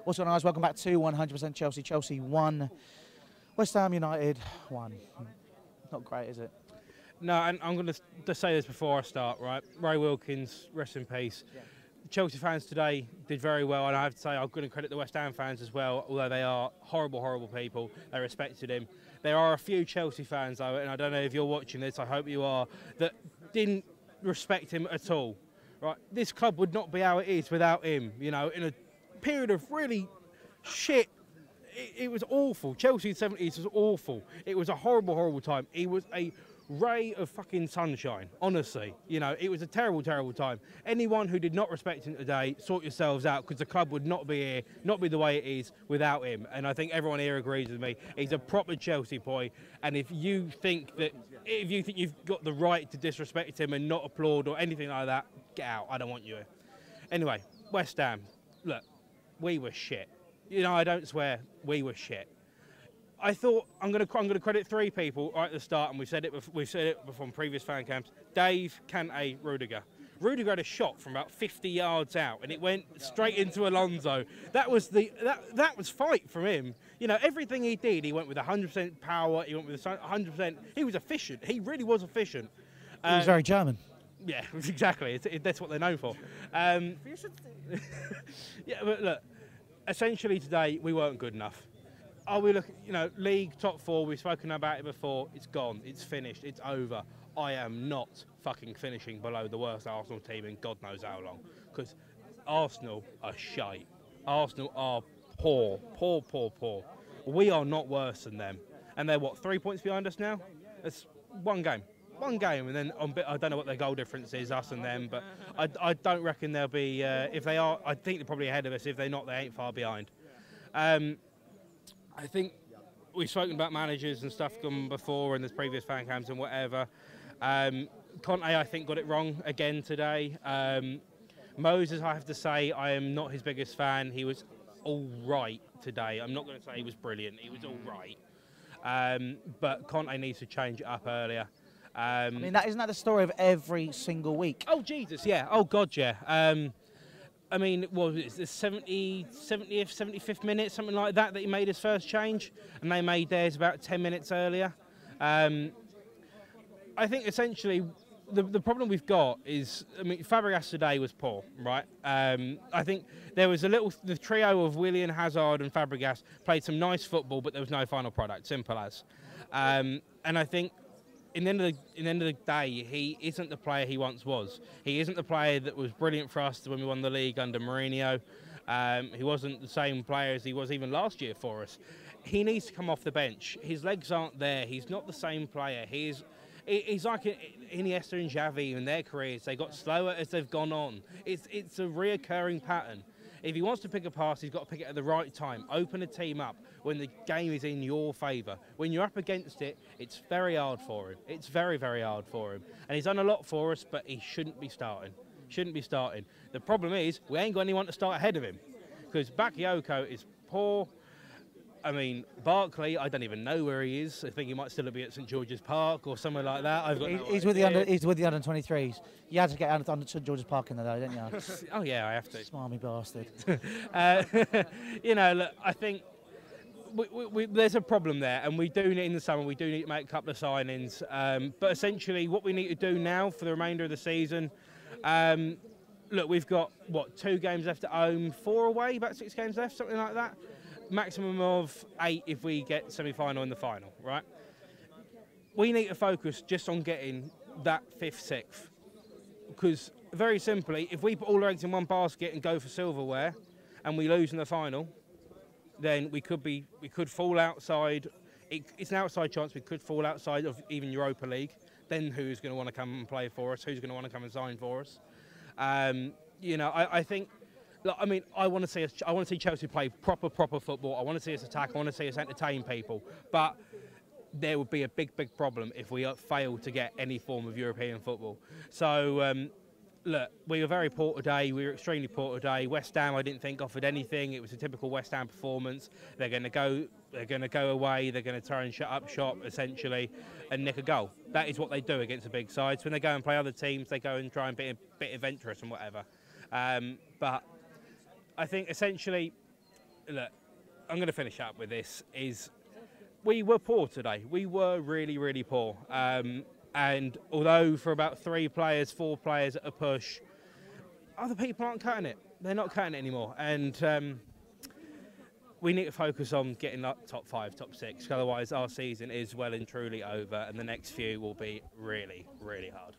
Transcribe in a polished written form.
What's going on, guys? Welcome back to 100% Chelsea. Chelsea 1, West Ham United 1. Not great, is it? No, and I'm going to say this before I start, right? Ray Wilkins, rest in peace. Yeah. Chelsea fans today did very well, and I have to say I'm going to credit the West Ham fans as well, although they are horrible, horrible people. They respected him. There are a few Chelsea fans, though, and I don't know if you're watching this, I hope you are, that didn't respect him at all. Right? This club would not be how it is without him, you know, in a period of really shit. It was awful. Chelsea in the 70s was awful. It was a horrible, horrible time. He was a ray of fucking sunshine, honestly. You know, it was a terrible, terrible time. Anyone who did not respect him today, sort yourselves out, because the club would not be here, not be the way it is without him. And I think everyone here agrees with me. He's a proper Chelsea boy. And if you think you've got the right to disrespect him and not applaud or anything like that, get out. I don't want you here. Anyway, West Ham. Look, we were shit. You know, I don't swear. We were shit. I thought I'm going to credit three people right at the start, and we've said it before on previous fan camps. Dave, Conte, Rudiger. Rudiger had a shot from about 50 yards out, and it went straight into Alonso. That was that was fight from him. You know, everything he did, he went with 100% power. He went with 100%. He was efficient. He really was efficient. He was very German. Yeah, exactly. That's what they're known for. Yeah, but look, essentially today we weren't good enough. Are we looking, you know, league top four? We've spoken about it before. It's gone. It's finished. It's over. I am not fucking finishing below the worst Arsenal team in God knows how long, because Arsenal are shite. Arsenal are poor, poor, poor, poor. We are not worse than them, and they're what, 3 points behind us now? It's one game, and then I don't know what their goal difference is, us and them, but I don't reckon they'll be. If they are, I think they're probably ahead of us. If they're not, they ain't far behind. I think we've spoken about managers and stuff before in the previous fan cams and whatever. Conte, I think, got it wrong again today. Moses, I have to say, I am not his biggest fan. He was all right today. I'm not going to say he was brilliant. He was all right. But Conte needs to change it up earlier. I mean, isn't that the story of every single week? Oh, Jesus, yeah. Oh, God, yeah. I mean, what was it, the 70th, 75th minute, something like that he made his first change, and they made theirs about 10 minutes earlier. I think essentially the problem we've got is, I mean, Fabregas today was poor, right? I think there was the trio of Willian, Hazard and Fabregas played some nice football, but there was no final product, simple as. And I think in the end of the day, he isn't the player he once was. He isn't the player that was brilliant for us when we won the league under Mourinho. He wasn't the same player as he was even last year for us. He needs to come off the bench. His legs aren't there. He's not the same player. He's like Iniesta and Xavi in their careers. They got slower as they've gone on. It's a reoccurring pattern. If he wants to pick a pass, he's got to pick it at the right time. Open a team up when the game is in your favour. When you're up against it, it's very hard for him. It's very, very hard for him. And he's done a lot for us, but he shouldn't be starting. Shouldn't be starting. The problem is, we ain't got anyone to start ahead of him. Because Bakayoko is poor. I mean, Barkley, I don't even know where he is. I think he might still be at St George's Park or somewhere like that. He's with the under 23s. You had to get under St George's Park in there, though, didn't you? Oh yeah, I have to. Smarmy bastard. You know, look, I think there's a problem there, and we do need in the summer. We do need to make a couple of signings. But essentially, what we need to do now for the remainder of the season. Look, we've got what, 2 games left at home, 4 away, about 6 games left, something like that. Maximum of 8 if we get semi-final and the final, right? We need to focus just on getting that 5th, 6th. Because, very simply, if we put all our eggs in one basket and go for silverware and we lose in the final, then we could fall outside. It's an outside chance we could fall outside of even Europa League. Then who's going to want to come and play for us? Who's going to want to come and sign for us? You know, I think... Look, I mean, I want to see Chelsea play proper football. I want to see us attack. I want to see us entertain people. But there would be a big problem if we fail to get any form of European football. So, look, we were very poor today. We were extremely poor today. West Ham, I didn't think offered anything. It was a typical West Ham performance. They're going to go away. They're going to try and shut up shop essentially and nick a goal. That is what they do against the big sides. When they go and play other teams, they go and try and be a bit adventurous and whatever. But I think essentially look, I'm going to finish up with this, is we were poor today. We were really, really poor. And although for about 3 players, 4 players at a push, other people aren't cutting it. They're not cutting it anymore. And we need to focus on getting up top 5, top 6. Otherwise, our season is well and truly over, and the next few will be really, really hard.